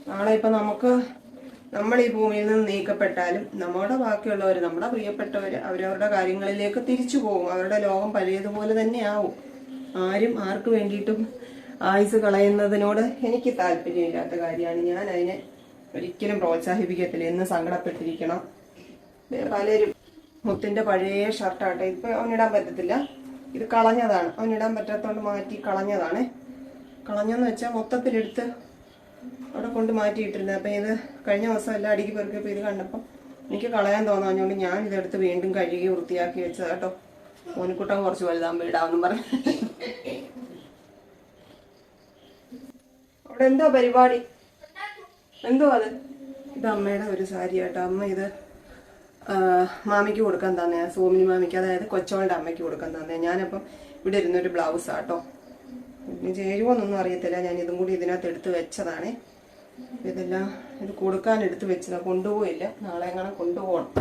നാളെ ഇപ്പൊ നമ്മൾ ഈ ഭൂമിയിൽ നിന്ന് നീക്കപ്പെട്ടാലും നമ്മുടെ ബാക്കിയുള്ളവര്, നമ്മുടെ പ്രിയപ്പെട്ടവര് അവരവരുടെ കാര്യങ്ങളിലേക്ക് തിരിച്ചു പോകും. അവരുടെ ലോകം പഴയതുപോലെ തന്നെ ആവും. ആരും ആർക്ക് വേണ്ടിയിട്ടും ആയുസ് കളയുന്നതിനോട് എനിക്ക് താല്പര്യമില്ലാത്ത കാര്യമാണ്. ഞാൻ അതിനെ ഒരിക്കലും പ്രോത്സാഹിപ്പിക്കത്തില്ല. എന്ന് സങ്കടപ്പെട്ടിരിക്കണം. പലരും മുത്തിന്റെ പഴയ ഷർട്ടാട്ടെ, ഇപ്പൊ അവനിടാൻ പറ്റത്തില്ല, ഇത് കളഞ്ഞതാണ്, അവനിടാൻ പറ്റാത്തോണ്ട് മാറ്റി കളഞ്ഞതാണ്. കളഞ്ഞെന്ന് വെച്ചാൽ മൊത്തത്തിലെടുത്ത് അവിടെ കൊണ്ട് മാറ്റിയിട്ടിരുന്നത്. അപ്പൊ ഇത് കഴിഞ്ഞ ദിവസം എല്ലാം അടുക്കി പെറുക്കിയപ്പോ ഇത് കണ്ടപ്പം എനിക്ക് കളയാൻ തോന്നാഞ്ഞോണ്ട് ഞാൻ ഇതെടുത്ത് വീണ്ടും കഴുകി വൃത്തിയാക്കി വെച്ചത് കേട്ടോ. മോനിക്കുട്ടൻ കുറച്ച് വലുതാകുമ്പോ ഇടാമെന്നും പറഞ്ഞു. അവിടെ എന്തോ പരിപാടി, എന്തോ അത്? ഇത് അമ്മയുടെ ഒരു സാരി കേട്ടോ. അമ്മ ഇത് മാമിക്ക് കൊടുക്കാൻ തന്നെ, സോമിനി മാമിക്ക്, അതായത് കൊച്ചോളുടെ അമ്മയ്ക്ക് കൊടുക്കാൻ തന്നെ. ഞാനപ്പം ഇവിടെ ഇരുന്നൊരു ബ്ലൗസാട്ടോ. ഇനി ചേരുവോന്നൊന്നും അറിയത്തില്ല. ഞാൻ ഇതും കൂടി ഇതിനകത്ത് എടുത്ത് വെച്ചതാണേ. ഇതെല്ലാം ഇത് കൊടുക്കാൻ എടുത്ത് വെച്ചതാ, കൊണ്ടുപോയില്ല, നാളെ എങ്ങനെ കൊണ്ടുപോകണം.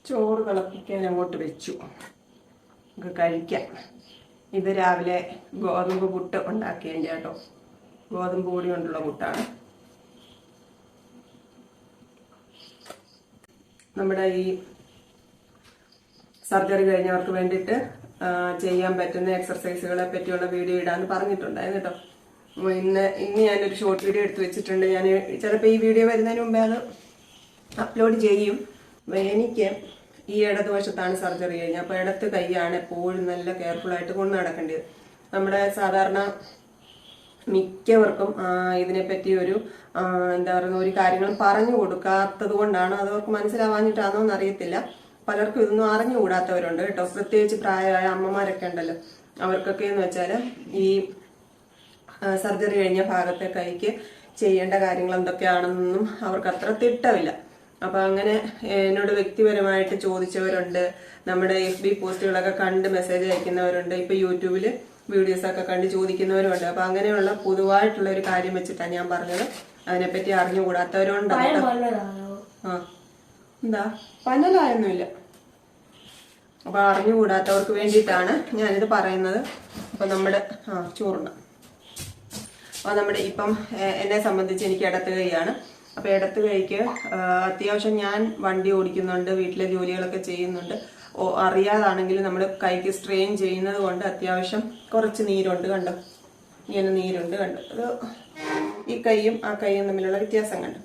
ചോറ് തിളപ്പിക്കാൻ അങ്ങോട്ട് വെച്ചു, നമുക്ക് കഴിക്കാം. ഇത് രാവിലെ ഗോതമ്പ് പുട്ട് ഉണ്ടാക്കിയതിൻ്റെ കേട്ടോ, ഗോതമ്പ് പൊടി കൊണ്ടുള്ള പുട്ടാണ്. നമ്മുടെ ഈ സർജറി കഴിഞ്ഞവർക്ക് വേണ്ടിയിട്ട് ചെയ്യാൻ പറ്റുന്ന എക്സർസൈസുകളെ പറ്റിയുള്ള വീഡിയോ ഇടാന്ന് പറഞ്ഞിട്ടുണ്ടായിരുന്നു കേട്ടോ. ഇന്ന് ഞാനൊരു ഷോർട്ട് വീഡിയോ എടുത്ത് വെച്ചിട്ടുണ്ട്. ഞാൻ ചിലപ്പോൾ ഈ വീഡിയോ വരുന്നതിന് മുമ്പേ അത് അപ്ലോഡ് ചെയ്യും. എനിക്ക് ഈ ഇടതുവശത്താണ് സർജറി കഴിഞ്ഞത്. അപ്പോൾ ഇടത്ത് കൈയാണ് എപ്പോഴും നല്ല കെയർഫുള്ളായിട്ട് കൊണ്ട് നടക്കേണ്ടത്. നമ്മുടെ സാധാരണ മിക്കവർക്കും ഇതിനെപ്പറ്റി ഒരു എന്താ പറയുക, ഒരു കാര്യങ്ങളും പറഞ്ഞു കൊടുക്കാത്തത് കൊണ്ടാണ്, അത് അവർക്ക് മനസ്സിലാവാഞ്ഞിട്ടാണോ എന്നറിയത്തില്ല. പലർക്കും ഇതൊന്നും അറിഞ്ഞുകൂടാത്തവരുണ്ട് കേട്ടോ. പ്രത്യേകിച്ച് പ്രായമായ അമ്മമാരൊക്കെ ഉണ്ടല്ലോ, അവർക്കൊക്കെ എന്ന് വെച്ചാൽ ഈ സർജറി കഴിഞ്ഞ ഭാഗത്തെ കൈക്ക് ചെയ്യേണ്ട കാര്യങ്ങൾ എന്തൊക്കെയാണെന്നൊന്നും അവർക്ക് അത്ര തിട്ടമില്ല. അപ്പൊ അങ്ങനെ എന്നോട് വ്യക്തിപരമായിട്ട് ചോദിച്ചവരുണ്ട്, നമ്മുടെ FB പോസ്റ്റുകളൊക്കെ കണ്ട് മെസ്സേജ് അയക്കുന്നവരുണ്ട്, ഇപ്പൊ യൂട്യൂബില് വീഡിയോസ് ഒക്കെ കണ്ട് ചോദിക്കുന്നവരുണ്ട്. അപ്പൊ അങ്ങനെയുള്ള പൊതുവായിട്ടുള്ള ഒരു കാര്യം വെച്ചിട്ടാണ് ഞാൻ പറഞ്ഞത്. അതിനെപ്പറ്റി അറിഞ്ഞുകൂടാത്തവരുണ്ട്. എന്താ പന്നലായൊന്നുമില്ല. അപ്പൊ അറിഞ്ഞുകൂടാത്തവർക്ക് വേണ്ടിയിട്ടാണ് ഞാനിത് പറയുന്നത്. അപ്പൊ നമ്മുടെ ചോറുണ്ട്. അപ്പൊ നമ്മുടെ ഇപ്പം എന്നെ സംബന്ധിച്ച് എനിക്ക് ഇടത്ത് കൈയാണ്. അപ്പൊ ഇടത്ത് കൈക്ക് അത്യാവശ്യം ഞാൻ വണ്ടി ഓടിക്കുന്നുണ്ട്, വീട്ടിലെ ജോലികളൊക്കെ ചെയ്യുന്നുണ്ട്. അറിയാതാണെങ്കിൽ നമ്മൾ കൈക്ക് സ്ട്രെയിൻ ചെയ്യുന്നത് കൊണ്ട് അത്യാവശ്യം കുറച്ച് നീരുണ്ട്, കണ്ടോ, ഇങ്ങനെ നീരുണ്ട്, കണ്ടോ. അത് ഈ കൈയും ആ കൈയും തമ്മിലുള്ള വ്യത്യാസം കണ്ടു.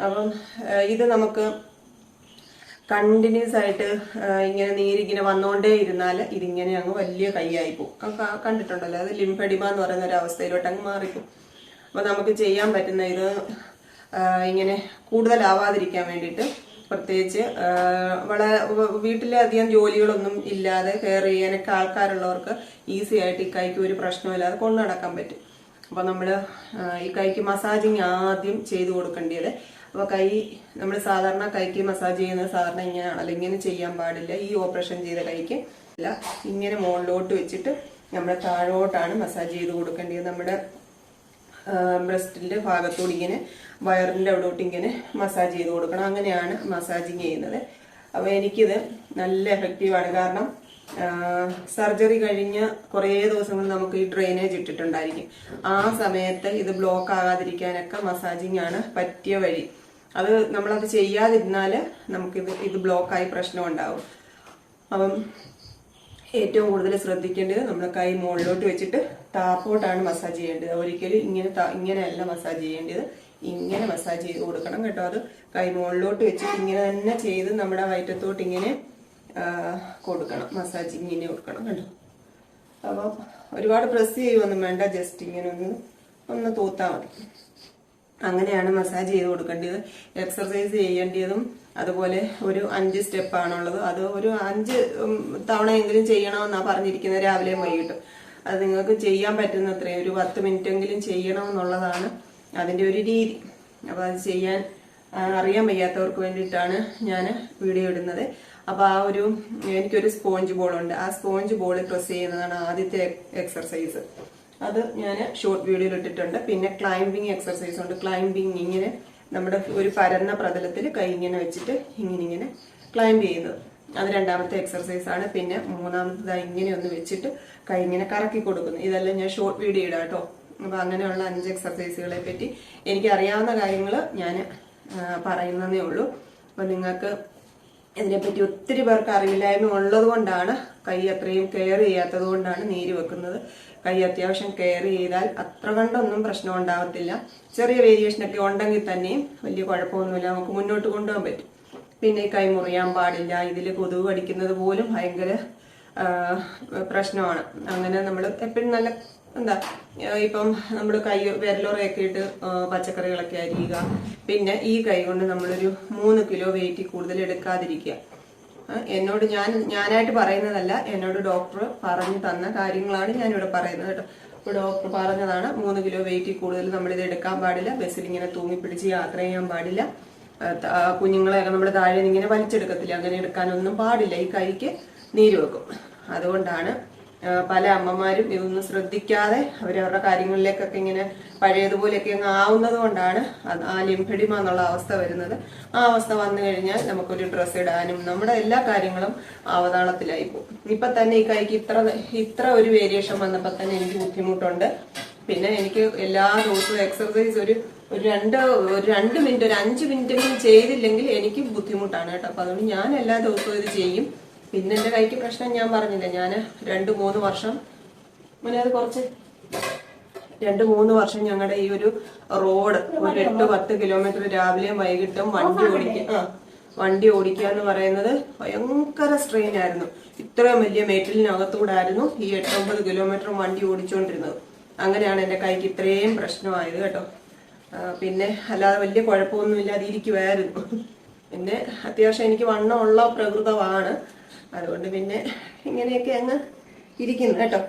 അപ്പം ഇത് നമുക്ക് കണ്ടിന്യൂസ് ആയിട്ട് ഇങ്ങനെ നീരിങ്ങനെ വന്നുകൊണ്ടേ ഇരുന്നാൽ ഇതിങ്ങനെ അങ്ങ് വലിയ കൈയായി പോകും. കണ്ടിട്ടുണ്ടല്ലോ, അത് ലിംഫെഡിമ എന്ന് പറയുന്ന ഒരു അവസ്ഥയിലോട്ട് അങ്ങ് മാറിപ്പോകും. അപ്പൊ നമുക്ക് ചെയ്യാൻ പറ്റുന്ന ഇത് ഇങ്ങനെ കൂടുതലാവാതിരിക്കാൻ വേണ്ടിയിട്ട്, പ്രത്യേകിച്ച് വളരെ വീട്ടിലെ അധികം ജോലികളൊന്നും ഇല്ലാതെ കെയർ ചെയ്യാനൊക്കെ ആൾക്കാരുള്ളവർക്ക് ഈസി ആയിട്ട് ഈ കൈക്ക് ഒരു പ്രശ്നമില്ലാതെ കൊണ്ടു നടക്കാൻ പറ്റും. അപ്പൊ നമ്മള് ഈ കൈക്ക് മസാജിങ് ആദ്യം ചെയ്തു കൊടുക്കേണ്ടത്. അപ്പൊ കൈ നമ്മൾ സാധാരണ കൈക്ക് മസാജ് ചെയ്യുന്നത് സാധാരണ ഇങ്ങനെയാണല്ലോ, ഇങ്ങനെ ചെയ്യാൻ പാടില്ല. ഈ ഓപ്പറേഷൻ ചെയ്ത കൈക്ക് അല്ല, ഇങ്ങനെ മുകളിലോട്ട് വെച്ചിട്ട് നമ്മൾ താഴോട്ടാണ് മസാജ് ചെയ്ത് കൊടുക്കേണ്ടത്. നമ്മുടെ ബ്രസ്റ്റിന്റെ ഭാഗത്തോട് ഇങ്ങനെ വയറിന്റെ അവിടോട്ട് ഇങ്ങനെ മസാജ് ചെയ്ത് കൊടുക്കണം. അങ്ങനെയാണ് മസാജിങ് ചെയ്യുന്നത്. അപ്പൊ എനിക്കിത് നല്ല എഫക്റ്റീവാണ്. കാരണം സർജറി കഴിഞ്ഞ് കുറേ ദിവസങ്ങൾ നമുക്ക് ഈ ഡ്രെയിനേജ് ഇട്ടിട്ടുണ്ടായിരിക്കും. ആ സമയത്ത് ഇത് ബ്ലോക്ക് ആകാതിരിക്കാനൊക്കെ മസാജിങ് ആണ് പറ്റിയ വഴി. അത് നമ്മളത് ചെയ്യാതിരുന്നാല് ഇത് ബ്ലോക്കായി പ്രശ്നം ഉണ്ടാവും. അപ്പം ഏറ്റവും കൂടുതൽ ശ്രദ്ധിക്കേണ്ടത് നമ്മൾ കൈ മുകളിലോട്ട് വെച്ചിട്ട് താപ്പോട്ടാണ് മസാജ് ചെയ്യേണ്ടത്. ഒരിക്കലും ഇങ്ങനെയല്ല മസാജ് ചെയ്യേണ്ടത്, ഇങ്ങനെ മസാജ് ചെയ്ത് കൊടുക്കണം കേട്ടോ. അത് കൈ മുകളിലോട്ട് വെച്ചിട്ട് ഇങ്ങനെ തന്നെ ചെയ്ത് നമ്മുടെ വയറ്റത്തോട്ട് ഇങ്ങനെ കൊടുക്കണം, മസാജ് ഇങ്ങനെ കൊടുക്കണം കേട്ടോ. അപ്പം ഒരുപാട് പ്രസ് ചെയ്യുമൊന്നും വേണ്ട, ജസ്റ്റ് ഇങ്ങനെ ഒന്ന് തൂത്താൽ മതി. അങ്ങനെയാണ് മസാജ് ചെയ്ത് കൊടുക്കേണ്ടത്. എക്സർസൈസ് ചെയ്യേണ്ടതും അതുപോലെ ഒരു 5 സ്റ്റെപ്പാണുള്ളത്. അത് ഒരു 5 തവണയെങ്കിലും ചെയ്യണമെന്നാണ് പറഞ്ഞിരിക്കുന്നത്, രാവിലെയും വൈകിട്ടും. അത് നിങ്ങൾക്ക് ചെയ്യാൻ പറ്റുന്ന അത്രയും ഒരു 10 മിനിറ്റെങ്കിലും ചെയ്യണമെന്നുള്ളതാണ് അതിൻ്റെ ഒരു രീതി. അപ്പൊ അത് ചെയ്യാൻ അറിയാൻ വയ്യാത്തവർക്ക് വേണ്ടിയിട്ടാണ് ഞാൻ വീഡിയോ ഇടുന്നത്. അപ്പൊ എനിക്കൊരു സ്പോഞ്ച് ബോൾ ഉണ്ട്. ആ സ്പോഞ്ച് ബോൾ പ്രസ് ചെയ്യുന്നതാണ് ആദ്യത്തെ എക്സർസൈസ്. അത് ഞാൻ ഷോർട്ട് വീഡിയോയിൽ ഇട്ടിട്ടുണ്ട്. പിന്നെ ക്ലൈംബിങ് എക്സർസൈസ് ഉണ്ട്. ക്ലൈംബിങ് ഇങ്ങനെ നമ്മുടെ ഒരു പരന്ന പ്രതലത്തിൽ കൈ ഇങ്ങനെ വെച്ചിട്ട് ഇങ്ങനെ ക്ലൈംബ് ചെയ്യുന്നത്, അത് രണ്ടാമത്തെ എക്സർസൈസ് ആണ്. പിന്നെ മൂന്നാമത്തേത് ഇങ്ങനെ ഒന്ന് വെച്ചിട്ട് കൈ ഇങ്ങനെ കറക്കി കൊടുക്കുന്നു. ഇതെല്ലാം ഞാൻ ഷോർട്ട് വീഡിയോ ഇടാം കേട്ടോ. അപ്പൊ അങ്ങനെയുള്ള 5 എക്സർസൈസുകളെ പറ്റി എനിക്ക് അറിയാവുന്ന കാര്യങ്ങൾ ഞാൻ പറയുന്നതേ ഉള്ളൂ. അപ്പൊ നിങ്ങൾക്ക് ഇതിനെപ്പറ്റി ഒത്തിരി പേർക്ക് അറിവില്ലായ്മ ഉള്ളത് കൊണ്ടാണ്, കൈ അത്രയും കെയർ ചെയ്യാത്തത് കൊണ്ടാണ് നീര് വെക്കുന്നത്. കൈ അത്യാവശ്യം കെയർ ചെയ്താൽ അത്ര കണ്ടൊന്നും പ്രശ്നം ഉണ്ടാവത്തില്ല. ചെറിയ വേരിയേഷനൊക്കെ ഉണ്ടെങ്കിൽ തന്നെയും വലിയ കുഴപ്പമൊന്നുമില്ല, നമുക്ക് മുന്നോട്ട് കൊണ്ടുപോകാൻ പറ്റും. പിന്നെ ഈ കൈ മുറിയാൻ പാടില്ല. ഇതിൽ കൊതുക് കടിക്കുന്നത് പോലും ഭയങ്കര പ്രശ്നമാണ്. അങ്ങനെ നമ്മൾ എപ്പോഴും നല്ല ഇപ്പം നമ്മൾ കൈ വിരലോറയൊക്കെ ഇട്ട് പച്ചക്കറികളൊക്കെ അരിയുക. പിന്നെ ഈ കൈ കൊണ്ട് നമ്മളൊരു 3 കിലോ വെയിറ്റ് കൂടുതൽ എടുക്കാതിരിക്കുക. എന്നോട് ഞാനായിട്ട് പറയുന്നതല്ല, എന്നോട് ഡോക്ടർ പറഞ്ഞു തന്ന കാര്യങ്ങളാണ് ഞാനിവിടെ പറയുന്നത് കേട്ടോ. ഇപ്പൊ ഡോക്ടർ പറഞ്ഞതാണ് 3 കിലോ വെയിറ്റ് കൂടുതൽ നമ്മളിത് എടുക്കാൻ പാടില്ല. ബസ്സിൽ ഇങ്ങനെ തൂങ്ങിപ്പിടിച്ച് യാത്ര ചെയ്യാൻ പാടില്ല. കുഞ്ഞുങ്ങളെയൊക്കെ നമ്മൾ താഴെ നിന്ന് ഇങ്ങനെ വലിച്ചെടുക്കത്തില്ല, അങ്ങനെ എടുക്കാനൊന്നും പാടില്ല. ഈ കൈക്ക് നീര് വെക്കും. അതുകൊണ്ടാണ് പല അമ്മമാരും ഇതൊന്നും ശ്രദ്ധിക്കാതെ അവരവരുടെ കാര്യങ്ങളിലേക്കൊക്കെ ഇങ്ങനെ പഴയതുപോലെയൊക്കെ അങ്ങ് ആവുന്നത് കൊണ്ടാണ് ആ ലിംഫെഡിമ എന്നുള്ള അവസ്ഥ വരുന്നത്. ആ അവസ്ഥ വന്നു കഴിഞ്ഞാൽ നമുക്കൊരു ഡ്രസ്സ് ഇടാനും നമ്മുടെ എല്ലാ കാര്യങ്ങളും അവതാളത്തിലായി പോകും. ഇപ്പൊ തന്നെ ഈ കൈക്ക് ഇത്ര ഒരു വേരിയേഷൻ വന്നപ്പോ തന്നെ എനിക്ക് ബുദ്ധിമുട്ടുണ്ട്. പിന്നെ എനിക്ക് എല്ലാ ദിവസവും എക്സർസൈസ് ഒരു 2 മിനിറ്റ്, ഒരു 5 മിനിറ്റെങ്കിലും ചെയ്തില്ലെങ്കിൽ എനിക്ക് ബുദ്ധിമുട്ടാണ് കേട്ടോ. അപ്പൊ അതുകൊണ്ട് ഞാൻ എല്ലാ ദിവസവും ഇത് ചെയ്യും. പിന്നെ എന്റെ കൈക്ക് പ്രശ്നം ഞാൻ പറഞ്ഞില്ല, ഞാൻ 2-3 വർഷം മുന്നേ അത് കുറച്ച് 2-3 വർഷം ഞങ്ങളുടെ ഈ ഒരു റോഡ് ഒരു 8-10 കിലോമീറ്റർ രാവിലെയും വൈകിട്ടും വണ്ടി ഓടിക്കുക എന്ന് പറയുന്നത് ഭയങ്കര സ്ട്രെയിൻ ആയിരുന്നു. ഇത്രയും വലിയ മേറ്റിലിനകത്തൂടെ ആയിരുന്നു ഈ 8-9 കിലോമീറ്റർ വണ്ടി ഓടിച്ചുകൊണ്ടിരുന്നത്. അങ്ങനെയാണ് എന്റെ കൈക്ക് ഇത്രയും പ്രശ്നമായത് കേട്ടോ. പിന്നെ അല്ലാതെ വലിയ കുഴപ്പമൊന്നും ഇല്ലാതിരിക്കുമായിരുന്നു. പിന്നെ അത്യാവശ്യം എനിക്ക് വണ്ണമുള്ള പ്രകൃതമാണ്, അതുകൊണ്ട് പിന്നെ ഇങ്ങനെയൊക്കെ അങ്ങ് ഇരിക്കുന്നു കേട്ടോ.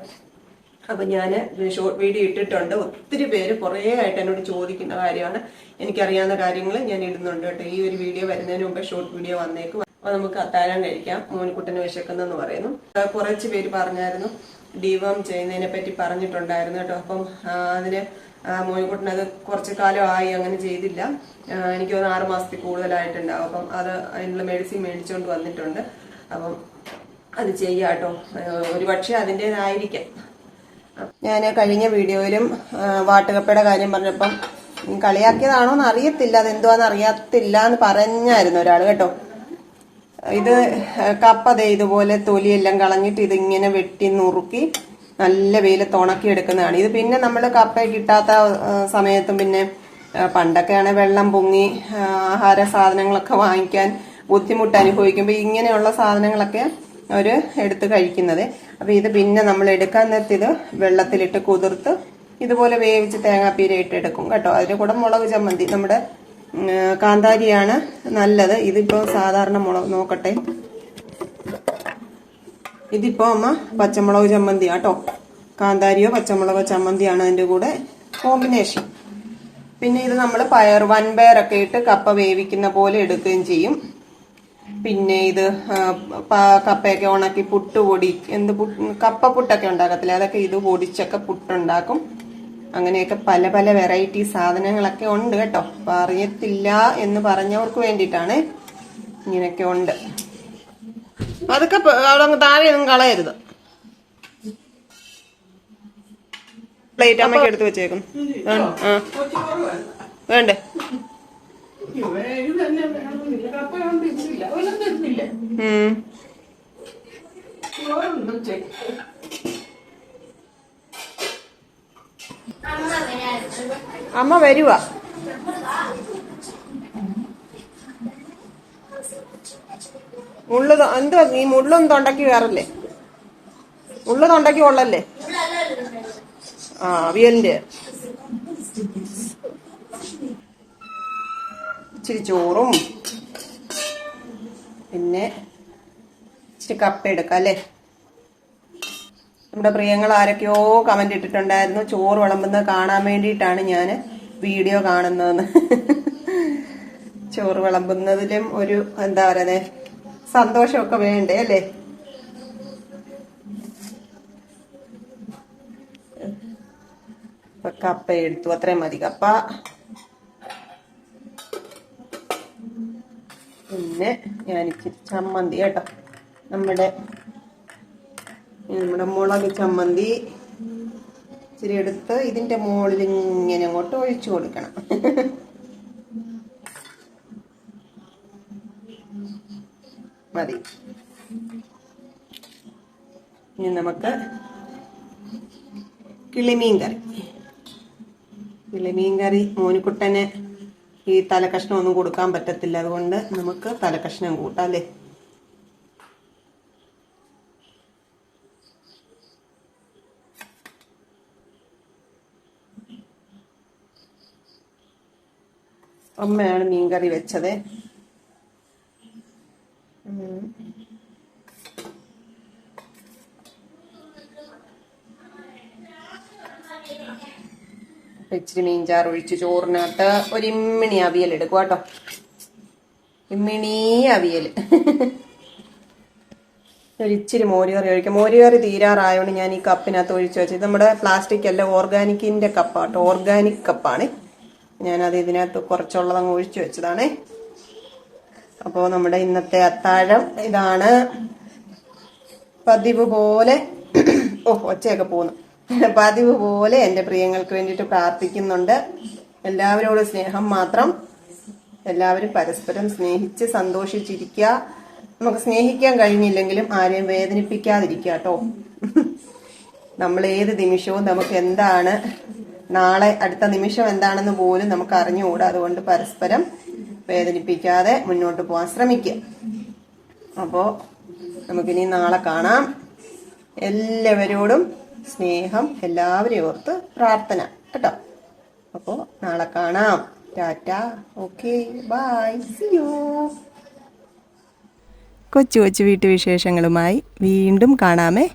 അപ്പൊ ഞാൻ ഷോർട്ട് വീഡിയോ ഇട്ടിട്ടുണ്ട്. ഒത്തിരി പേര് കുറേ ആയിട്ട് എന്നോട് ചോദിക്കുന്ന കാര്യമാണ്. എനിക്കറിയാവുന്ന കാര്യങ്ങൾ ഞാൻ ഇടുന്നുണ്ട് കേട്ടോ. ഈ ഒരു വീഡിയോ വരുന്നതിന് മുമ്പ് ഷോർട്ട് വീഡിയോ വന്നേക്കും. അപ്പൊ നമുക്ക് അത്താഴം കഴിക്കാം. മോനിക്കുട്ടന് വിശക്കുന്നെന്ന് പറയുന്നു. കുറച്ച് പേര് പറഞ്ഞായിരുന്നു, ഡിവോം ചെയ്യുന്നതിനെ പറ്റി പറഞ്ഞിട്ടുണ്ടായിരുന്നു കേട്ടോ. അപ്പം അതിന് മോനിക്കുട്ടൻ അത് കുറച്ച് കാലമായി അങ്ങനെ ചെയ്തില്ല. എനിക്ക് തോന്നുന്നു 6 മാസത്തിൽ കൂടുതലായിട്ടുണ്ടാവും. അപ്പം അത് അതിനുള്ള മെഡിസിൻ മേടിച്ചുകൊണ്ട് വന്നിട്ടുണ്ട്. അപ്പം അത് ചെയ്യാട്ടോ. ഒരുപക്ഷെ അതിൻ്റെതായിരിക്കാം. ഞാൻ കഴിഞ്ഞ വീഡിയോയിലും വാട്ടുകപ്പയുടെ കാര്യം പറഞ്ഞപ്പം കളിയാക്കിയതാണോ എന്ന് അറിയത്തില്ല, അതെന്തുവാന്ന് അറിയത്തില്ല എന്ന് പറഞ്ഞായിരുന്നു ഒരാൾ കേട്ടോ. ഇത് കപ്പ ഇതുപോലെ തൊലിയെല്ലാം കളഞ്ഞിട്ട് ഇതിങ്ങനെ വെട്ടി നുറുക്കി നല്ല വെയിലത്ത് ഉണക്കി എടുക്കുന്നതാണ്. ഇത് പിന്നെ നമ്മൾ കപ്പ കിട്ടാത്ത സമയത്തും പിന്നെ പണ്ടൊക്കെയാണ് വെള്ളം പൊങ്ങി ആഹാര സാധനങ്ങളൊക്കെ വാങ്ങിക്കാൻ ബുദ്ധിമുട്ട് അനുഭവിക്കുമ്പോൾ ഇങ്ങനെയുള്ള സാധനങ്ങളൊക്കെ അവര് എടുത്ത് കഴിക്കുന്നത്. അപ്പൊ ഇത് പിന്നെ നമ്മൾ എടുക്കാൻ നിർത്തിയത് വെള്ളത്തിലിട്ട് കുതിർത്ത് ഇതുപോലെ വേവിച്ച് തേങ്ങാപ്പീര ഇട്ട് എടുക്കും കേട്ടോ. അതിന്റെ കൂടെ മുളക് ചമ്മന്തി, നമ്മുടെ കാന്താരിയാണ് നല്ലത്. ഇതിപ്പോ സാധാരണ മുളക് നോക്കട്ടെ. ഇതിപ്പോ അമ്മ പച്ചമുളക് ചമ്മന്തി കേട്ടോ. കാന്താരിയോ പച്ചമുളകോ ചമ്മന്തിയാണ് അതിന്റെ കൂടെ കോമ്പിനേഷൻ. പിന്നെ ഇത് നമ്മൾ വൻപയറൊക്കെ ഇട്ട് കപ്പ വേവിക്കുന്ന പോലെ എടുക്കുകയും ചെയ്യും. പിന്നെ ഇത് കപ്പയൊക്കെ ഉണക്കി പുട്ടുപൊടി, കപ്പ പുട്ടൊക്കെ ഉണ്ടാക്കത്തില്ല, അതൊക്കെ ഇത് പൊടിച്ചൊക്കെ പുട്ടുണ്ടാക്കും. അങ്ങനെയൊക്കെ പല പല വെറൈറ്റി സാധനങ്ങളൊക്കെ ഉണ്ട് കേട്ടോ. അപ്പൊ അറിയത്തില്ല എന്ന് പറഞ്ഞവർക്ക് വേണ്ടിയിട്ടാണ്. ഇങ്ങനെയൊക്കെ ഉണ്ട്. അതൊക്കെ അവിടെ താഴെ ഒന്നും കളയരുത്. പ്ലേറ്റ് അമ്മയ്ക്ക് എടുത്ത് വെച്ചേക്കും. വേണ്ടേ? അമ്മ വരുവാ. എന്തുവാ ഈ മുള്ളൊന്നും തൊണ്ടയ്ക്ക് കയറല്ലേ? ഉള്ളു തൊണ്ടയ്ക്ക് കൊള്ളല്ലേ? അവിയലിന്റെ ഇച്ചിരി ചോറും പിന്നെ ഇച്ചിരി കപ്പ എടുക്കാം അല്ലേ? നമ്മുടെ പ്രിയങ്ങൾ ആരൊക്കെയോ കമന്റ് ഇട്ടിട്ടുണ്ടായിരുന്നു ചോറ് വിളമ്പുന്നത് കാണാൻ വേണ്ടിയിട്ടാണ് ഞാൻ വീഡിയോ കാണുന്നതെന്ന്. ചോറ് വിളമ്പുന്നതിലും ഒരു എന്താ പറയുന്നേ സന്തോഷമൊക്കെ വേണ്ടേ അല്ലേ? കപ്പ എടുത്തു, അത്രയും മതി കപ്പ. പിന്നെ ഞാൻ ഇച്ചിരി ചമ്മന്തി കേട്ടോ, നമ്മുടെ മുളക് ചമ്മന്തി ഇച്ചിരി എടുത്ത് ഇതിന്റെ മുകളിൽ ഇങ്ങനെ അങ്ങോട്ട് ഒഴിച്ചു കൊടുക്കണം. മതി. ഇനി നമുക്ക് കിളിമീൻ കറി. മോനിക്കുട്ടന് ഈ തലക്കഷ്ണം ഒന്നും കൊടുക്കാൻ പറ്റത്തില്ല, അതുകൊണ്ട് നമുക്ക് തലക്കഷ്ണം കൂട്ടാം അല്ലേ? അമ്മയാണ് മീൻകറി വെച്ചത്. ഇച്ചിരി മീൻചാറ് ഒഴിച്ച് ചോറിനകത്ത് ഒരു ഇമ്മിണി അവിയൽ എടുക്കും കേട്ടോ. ഇമ്മിണി അവിയൽ. ഒരു ഇച്ചിരി മോരുകറി ഒഴിക്കാം. മോരുകറി തീരാറായതുകൊണ്ട് ഞാൻ ഈ കപ്പിനകത്ത് ഒഴിച്ചു വെച്ചത്. നമ്മുടെ പ്ലാസ്റ്റിക് അല്ല, ഓർഗാനിക്കിൻ്റെ കപ്പാട്ടോ, ഓർഗാനിക് കപ്പാണ്. ഞാനത് ഇതിനകത്ത് കുറച്ചുള്ളതങ്ങ് ഒഴിച്ചു വെച്ചതാണേ. അപ്പോൾ നമ്മുടെ ഇന്നത്തെ അത്താഴം ഇതാണ്. പതിവ് പോലെ ഒച്ചയൊക്കെ പോന്നു. പതിവ് പോലെ എൻ്റെ പ്രിയങ്ങൾക്ക് വേണ്ടിയിട്ട് പ്രാർത്ഥിക്കുന്നുണ്ട്. എല്ലാവരോടും സ്നേഹം മാത്രം. എല്ലാവരും പരസ്പരം സ്നേഹിച്ച് സന്തോഷിച്ചിരിക്കുക. നമുക്ക് സ്നേഹിക്കാൻ കഴിഞ്ഞില്ലെങ്കിലും ആരെയും വേദനിപ്പിക്കാതിരിക്കുക കേട്ടോ. നമ്മൾ ഏത് നിമിഷവും നമുക്ക് എന്താണ് നാളെ അടുത്ത നിമിഷം എന്താണെന്ന് പോലും നമുക്ക് അറിഞ്ഞുകൂടാ. അതുകൊണ്ട് പരസ്പരം വേദനിപ്പിക്കാതെ മുന്നോട്ട് പോകാൻ ശ്രമിക്കുക. അപ്പോൾ നമുക്കിനി നാളെ കാണാം. എല്ലാവരോടും സ്നേഹം, എല്ലാവരെയും ഓർത്ത് പ്രാർത്ഥന കേട്ടോ. അപ്പോൾ നാളെ കാണാം. Tata. Okay, bye, see you. കൊച്ചു കൊച്ചു വീട്ടുവിശേഷങ്ങളുമായി വീണ്ടും കാണാമേ.